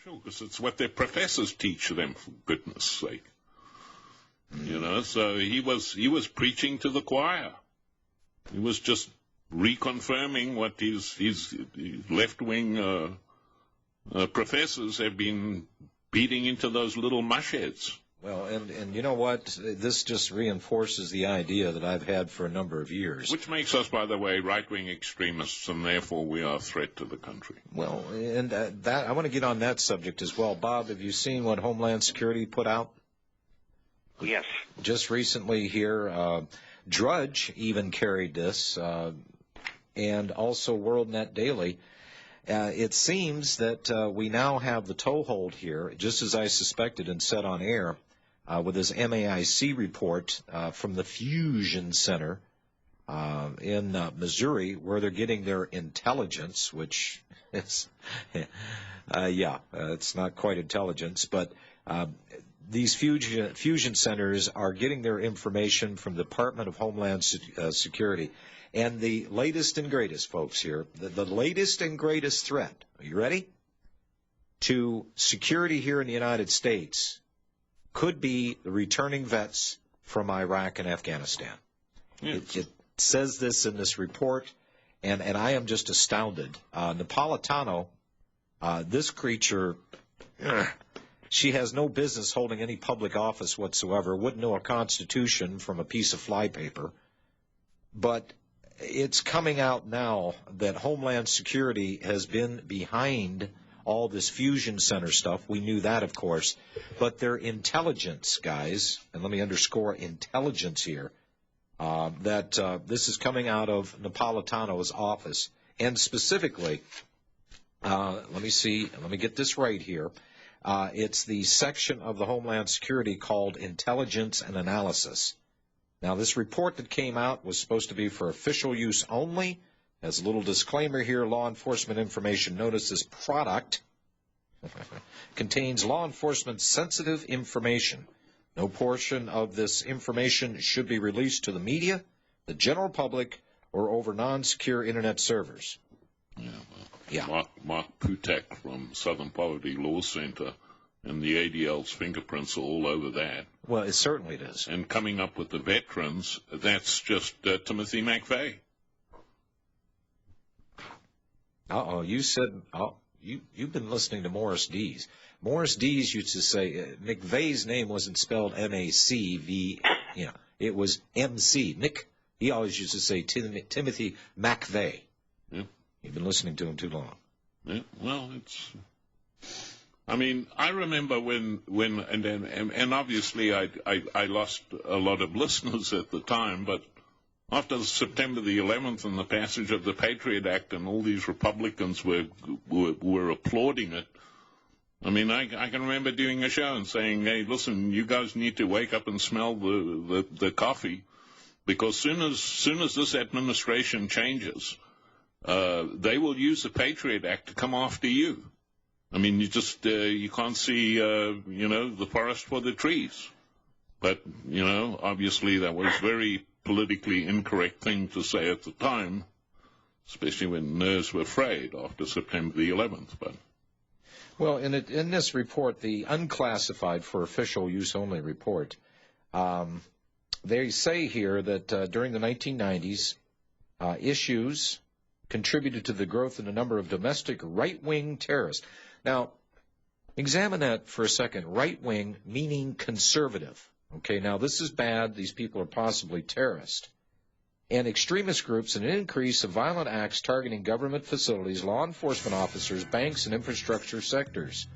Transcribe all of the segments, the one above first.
sure, because it's what their professors teach them, for goodness sake. You know, so he was preaching to the choir. He was just reconfirming what his left-wing professors have been beating into those little mushheads. Well, and you know what? This just reinforces the idea that I've had for a number of years. Which makes us, by the way, right-wing extremists, and therefore we are a threat to the country. Well, and that I want to get on that subject as well. Bob, have you seen what Homeland Security put out? Yes. Just recently here, Drudge even carried this, and also WorldNet Daily. It seems that we now have the toehold here, just as I suspected and said on air, with this MAIC report from the Fusion Center in Missouri, where they're getting their intelligence, which is, it's not quite intelligence, but these fusion centers are getting their information from the Department of Homeland Security. And the latest and greatest, folks, here, the latest and greatest threat, are you ready? To security here in the United States could be the returning vets from Iraq and Afghanistan. Yes. It says this in this report, and I am just astounded. Napolitano, this creature, she has no business holding any public office whatsoever, wouldn't know a constitution from a piece of flypaper, but it's coming out now that Homeland Security has been behind all this fusion center stuff. We knew that, of course. But their intelligence, guys, and let me underscore intelligence here, that this is coming out of Napolitano's office. And specifically, let me get this right here. It's the section of the Homeland Security called Intelligence and Analysis. Now, this report that came out was supposed to be for official use only. As a little disclaimer here, law enforcement information. Notice this product contains law enforcement sensitive information. No portion of this information should be released to the media, the general public, or over non-secure Internet servers. Mark Putek from Southern Poverty Law Center and the ADL's fingerprints are all over that. Well, it certainly is. And coming up with the veterans, that's just Timothy McVeigh. You said, you've been listening to Morris Dees. Morris Dees used to say, McVeigh's name wasn't spelled M-A-C-V, it was M-C. He always used to say Timothy McVeigh. Yeah. You've been listening to him too long. Yeah, well, I mean, I remember and obviously I lost a lot of listeners at the time, but after September the 11th and the passage of the Patriot Act and all these Republicans were applauding it, I mean, I can remember doing a show and saying, hey, listen, you guys need to wake up and smell the coffee, because soon as this administration changes, they will use the Patriot Act to come after you. I mean, you can't see, the forest for the trees. But, obviously that was very politically incorrect thing to say at the time, especially when nerves were frayed after September the 11th. But well, in this report, the unclassified for official use only report, they say here that during the 1990s, issues contributed to the growth in a number of domestic right-wing terrorists. Now, examine that for a second. Right-wing meaning conservative. Okay, now this is bad. These people are possibly terrorists. And extremist groups and an increase of violent acts targeting government facilities, law enforcement officers, banks, and infrastructure sectors.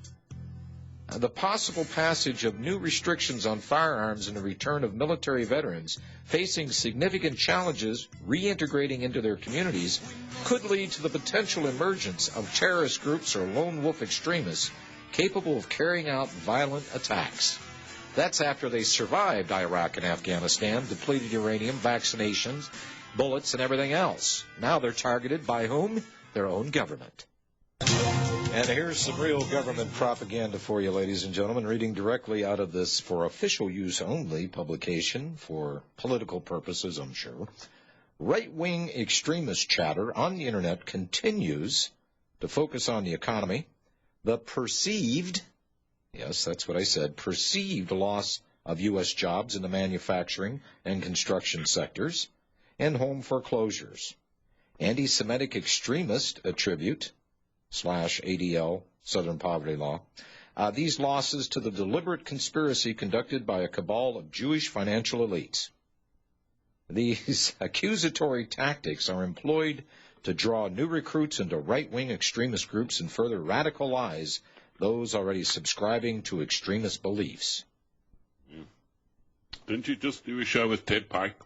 The possible passage of new restrictions on firearms and the return of military veterans facing significant challenges reintegrating into their communities could lead to the potential emergence of terrorist groups or lone wolf extremists capable of carrying out violent attacks. That's after they survived Iraq and Afghanistan, depleted uranium, vaccinations, bullets, and everything else. Now they're targeted by whom? Their own government. And here's some real government propaganda for you, ladies and gentlemen, reading directly out of this for official use only publication for political purposes, I'm sure. Right-wing extremist chatter on the Internet continues to focus on the economy, the perceived, yes, that's what I said, perceived loss of U.S. jobs in the manufacturing and construction sectors, and home foreclosures. Anti-Semitic extremist attribute, /ADL, Southern Poverty Law, these losses to the deliberate conspiracy conducted by a cabal of Jewish financial elites. These accusatory tactics are employed to draw new recruits into right-wing extremist groups and further radicalize those already subscribing to extremist beliefs. Yeah. Didn't you just do a show with Ted Pike?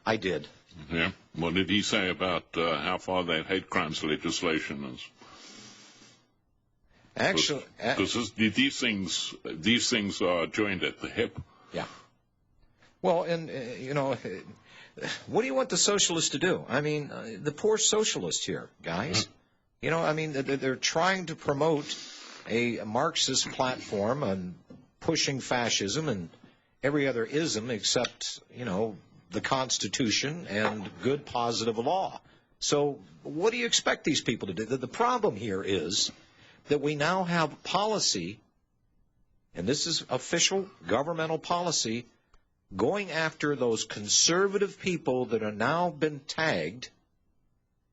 I did. Yeah. What did he say about how far that hate crimes legislation is? Actually, because these things are joined at the hip. Yeah. Well, and what do you want the socialists to do? I mean, the poor socialists here, guys. You know, I mean, they're trying to promote a Marxist platform on pushing fascism and every other ism except, the Constitution and good positive law. So what do you expect these people to do? The problem here is that we now have policy, and this is official governmental policy, going after those conservative people that are now been tagged,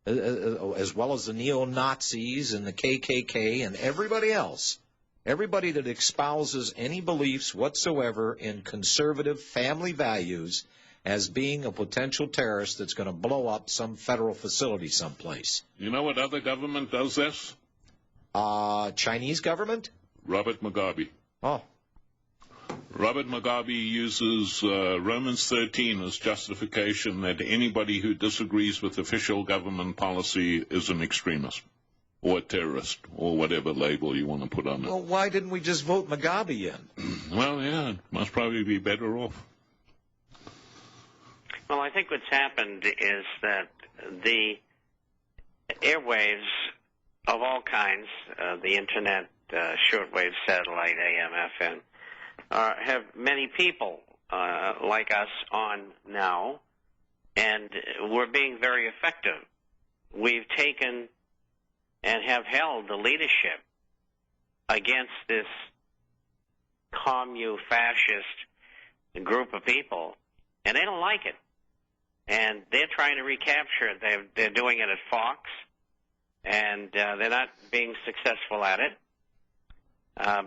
as well as the neo-Nazis and the KKK and everybody else, everybody that espouses any beliefs whatsoever in conservative family values as being a potential terrorist that's going to blow up some federal facility someplace. You know what other government does this? Chinese government? Robert Mugabe. Oh. Robert Mugabe uses Romans 13 as justification that anybody who disagrees with official government policy is an extremist or a terrorist or whatever label you want to put on it. Well, why didn't we just vote Mugabe in? Well, yeah, it must probably be better off. Well, I think what's happened is that the airwaves of all kinds, the internet, shortwave, satellite, AM, FM, have many people like us on now, and we're being very effective. We've taken and have held the leadership against this commu-fascist group of people, and they don't like it. And they're trying to recapture it. They're doing it at Fox, and they're not being successful at it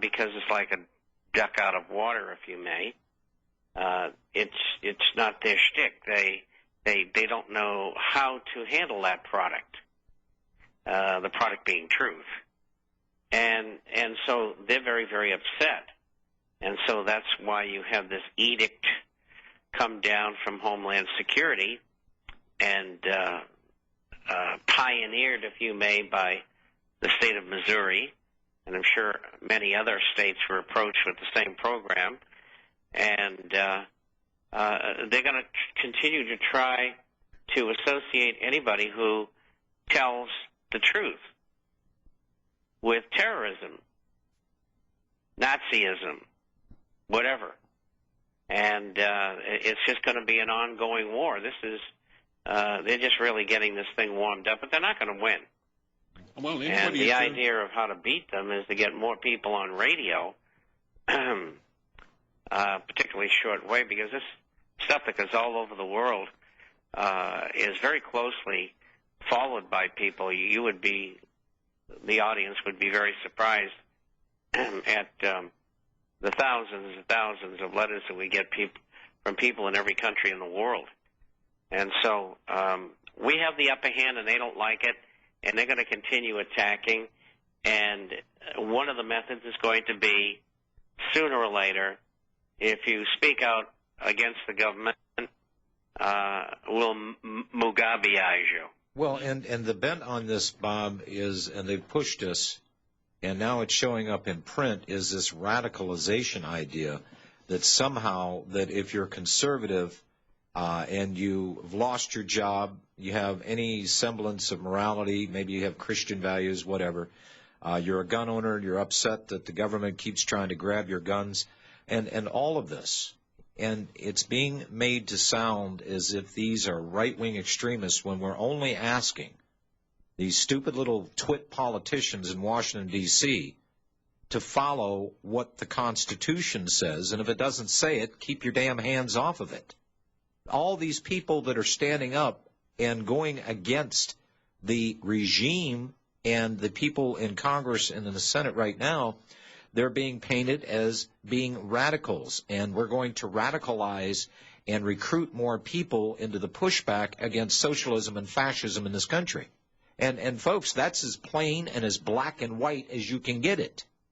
because it's like a duck out of water, if you may. It's not their shtick. They don't know how to handle that product, the product being truth. And so they're very, very upset. And so that's why you have this edict come down from Homeland Security and pioneered, if you may, by the state of Missouri, and I'm sure many other states were approached with the same program, and they're going to continue to try to associate anybody who tells the truth with terrorism, Nazism, whatever. And it's just going to be an ongoing war. This is they're just really getting this thing warmed up, but they're not going to win. Well, and the idea of how to beat them is to get more people on radio, particularly shortwave, because this stuff that goes all over the world is very closely followed by people. The audience would be very surprised at the thousands and thousands of letters that we get from people in every country in the world. And so we have the upper hand, and they don't like it, and they're going to continue attacking. And one of the methods is going to be, sooner or later, if you speak out against the government, we'll Mugabe-ize you. Well, and the bent on this, Bob, is, and they've pushed us, and now it's showing up in print, is this radicalization idea that somehow that if you're conservative and you've lost your job, you have any semblance of morality, maybe you have Christian values, whatever, you're a gun owner, you're upset that the government keeps trying to grab your guns, and all of this. And it's being made to sound as if these are right-wing extremists when we're only asking these stupid little twit politicians in Washington, D.C., to follow what the Constitution says, and if it doesn't say it, keep your damn hands off of it. All these people that are standing up and going against the regime and the people in Congress and in the Senate right now, they're being painted as being radicals, and we're going to radicalize and recruit more people into the pushback against socialism and fascism in this country. And folks, that's as plain and as black and white as you can get it.